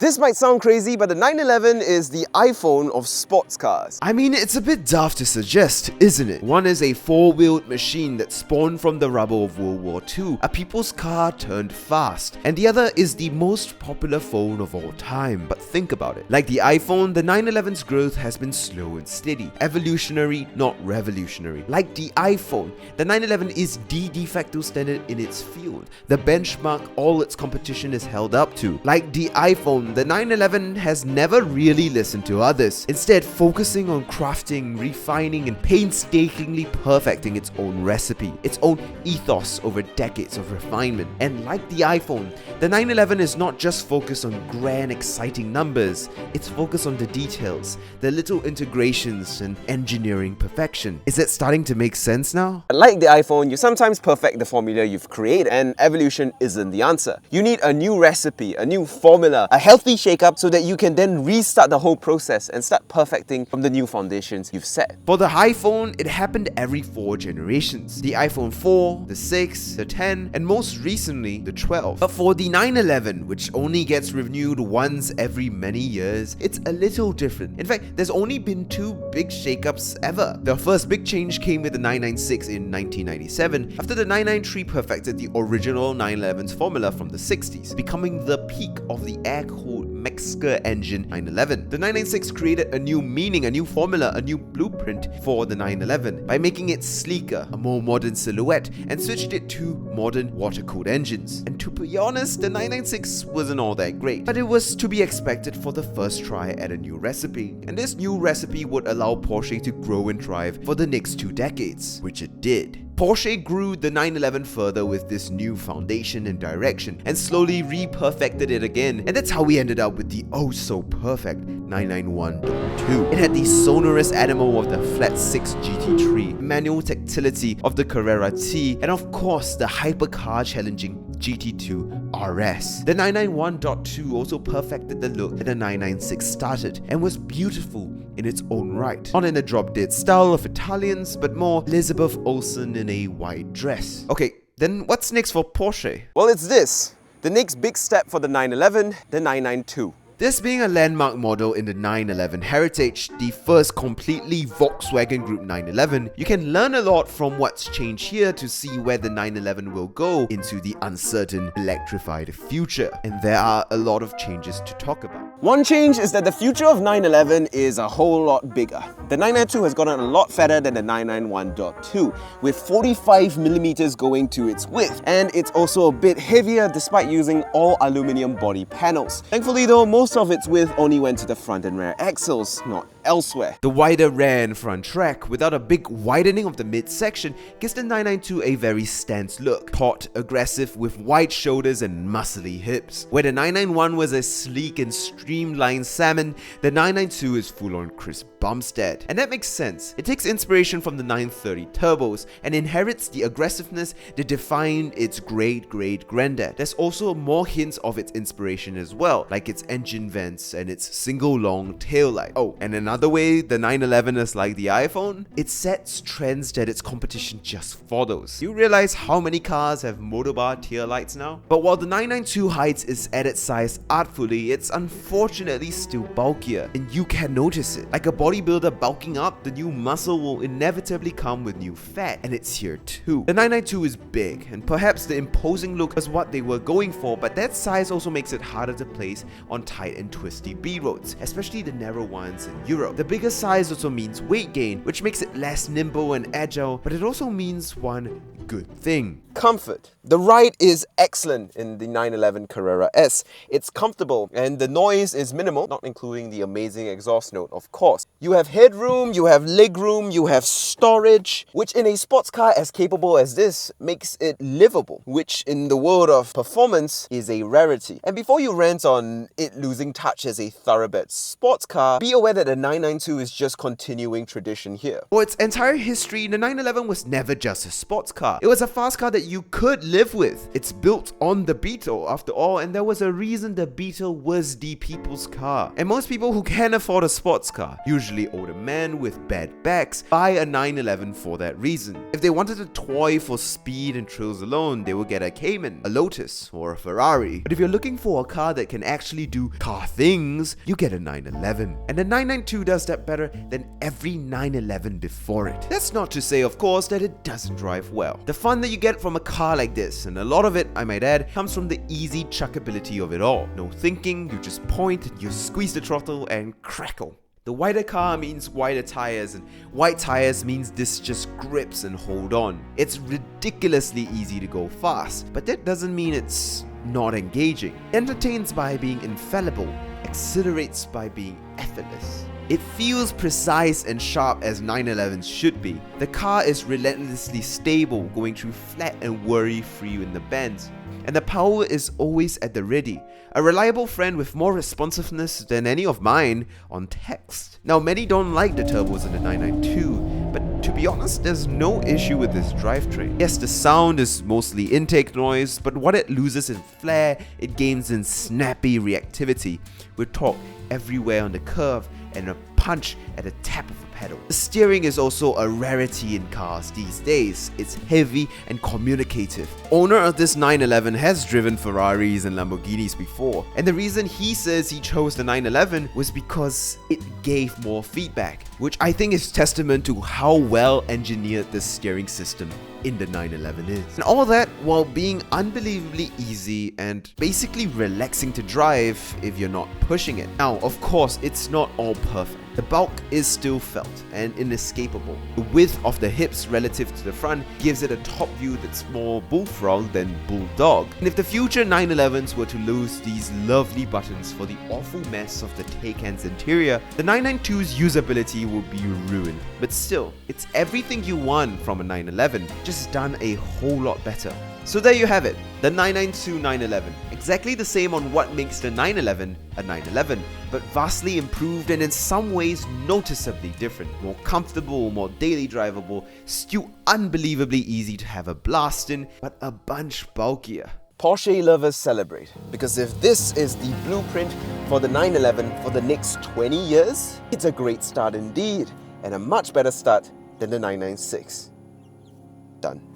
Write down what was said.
This might sound crazy, but the 911 is the iPhone of sports cars. I mean, it's a bit daft to suggest, isn't it? One is a four-wheeled machine that spawned from the rubble of World War II, a people's car turned fast, and the other is the most popular phone of all time. But think about it. Like the iPhone, the 911's growth has been slow and steady, evolutionary, not revolutionary. Like the iPhone, the 911 is the de facto standard in its field, the benchmark all its competition is held up to. Like the iPhone, the 911 has never really listened to others, instead focusing on crafting, refining, and painstakingly perfecting its own recipe, its own ethos over decades of refinement. And like the iPhone, the 911 is not just focused on grand, exciting numbers, it's focused on the details, the little integrations, and engineering perfection. Is it starting to make sense now? Like the iPhone, you sometimes perfect the formula you've created, and evolution isn't the answer. You need a new recipe, a new formula, a healthy shake-up so that you can then restart the whole process and start perfecting from the new foundations you've set. For the iPhone, it happened every 4 generations. The iPhone 4, the 6, the 10, and most recently, the 12. But for the 911, which only gets renewed once every many years, it's a little different. In fact, there's only been 2 big shake-ups ever. The first big change came with the 996 in 1997, after the 993 perfected the original 911's formula from the 60s, becoming the peak of the air-cooled metzger engine 911. The 996 created a new meaning, a new formula, a new blueprint for the 911 by making it sleeker, a more modern silhouette, and switched it to modern water-cooled engines. And to be honest, the 996 wasn't all that great, but it was to be expected for the first try at a new recipe. And this new recipe would allow Porsche to grow and thrive for the next 2 decades, which it did. Porsche grew the 911 further with this new foundation and direction, and slowly re-perfected it again, and that's how we ended up with the oh-so-perfect 991.2. It had the sonorous animal of the Flat 6 GT3, manual tactility of the Carrera T, and of course the hypercar-challenging GT2 RS. The 991.2 also perfected the look that the 996 started, and was beautiful in its own right. Not in a drop-dead style of Italians, but more Elizabeth Olsen in a white dress. Okay, then what's next for Porsche? Well, it's this. The next big step for the 911, the 992. This being a landmark model in the 911 heritage, the first completely Volkswagen Group 911, you can learn a lot from what's changed here to see where the 911 will go into the uncertain, electrified future. And there are a lot of changes to talk about. One change is that the future of 911 is a whole lot bigger. The 992 has gotten a lot fatter than the 991.2, with 45mm going to its width, and it's also a bit heavier despite using all aluminium body panels. Thankfully though, most of its width only went to the front and rear axles, not elsewhere. The wider rear and front track, without a big widening of the midsection, gives the 992 a very stance look, taut, aggressive, with wide shoulders and muscly hips. Where the 991 was a sleek and streamlined salmon, the 992 is full-on crisp Bumstead. And that makes sense. It takes inspiration from the 930 turbos and inherits the aggressiveness that defined its great-great-granddad. There's also more hints of its inspiration as well, like its engine vents and its single long taillight. Oh, and another way the 911 is like the iPhone, it sets trends that its competition just follows. You realize how many cars have motorbar taillights now? But while the 992 hides its added size artfully, it's unfortunately still bulkier, and you can notice it. Like a bodybuilder bulking up, the new muscle will inevitably come with new fat, and it's here too. The 992 is big, and perhaps the imposing look is what they were going for, but that size also makes it harder to place on tight and twisty B roads, especially the narrow ones in Europe. The bigger size also means weight gain, which makes it less nimble and agile, but it also means one good thing. Comfort. The ride is excellent in the 911 Carrera S. It's comfortable and the noise is minimal, not including the amazing exhaust note, of course. You have headroom, you have legroom, you have storage, which in a sports car as capable as this makes it livable, which in the world of performance is a rarity. And before you rant on it losing touch as a thoroughbred sports car, be aware that the 992 is just continuing tradition here. For its entire history, the 911 was never just a sports car. It was a fast car that you could live with. It's built on the Beetle after all, and there was a reason the Beetle was the people's car. And most people who can afford a sports car, usually older men with bad backs, buy a 911 for that reason. If they wanted a toy for speed and thrills alone, they would get a Cayman, a Lotus, or a Ferrari. But if you're looking for a car that can actually do car things, you get a 911. And the 992 does that better than every 911 before it. That's not to say, of course, that it doesn't drive well. The fun that you get from a car like this, and a lot of it, I might add, comes from the easy chuckability of it all. No thinking, you just point, you squeeze the throttle, and crackle. The wider car means wider tires, and wide tires means this just grips and hold on. It's ridiculously easy to go fast, but that doesn't mean it's not engaging. It entertains by being infallible, accelerates by being effortless. It feels precise and sharp as 911s should be. The car is relentlessly stable, going through flat and worry-free in the bends. And the power is always at the ready. A reliable friend with more responsiveness than any of mine on text. Now, many don't like the turbos in the 992, but to be honest, there's no issue with this drivetrain. Yes, the sound is mostly intake noise, but what it loses in flair, it gains in snappy reactivity, with torque everywhere on the curve and a punch at the tap of a pedal. The steering is also a rarity in cars these days. It's heavy and communicative. Owner of this 911 has driven Ferraris and Lamborghinis before, and the reason he says he chose the 911 was because it gave more feedback, which I think is testament to how well engineered the steering system in the 911 is. And all that while being unbelievably easy and basically relaxing to drive if you're not pushing it. Now, of course, it's not all perfect. The bulk is still felt and inescapable. The width of the hips relative to the front gives it a top view that's more bullfrog than bulldog. And if the future 911s were to lose these lovely buttons for the awful mess of the Taycan's interior, the 992's usability would be ruined. But still, it's everything you want from a 911, just done a whole lot better. So there you have it, the 992 911. Exactly the same on what makes the 911 a 911, but vastly improved and in some ways noticeably different. More comfortable, more daily drivable, still unbelievably easy to have a blast in, but a bunch bulkier. Porsche lovers celebrate, because if this is the blueprint for the 911 for the next 20 years, it's a great start indeed, and a much better start than the 996. Done.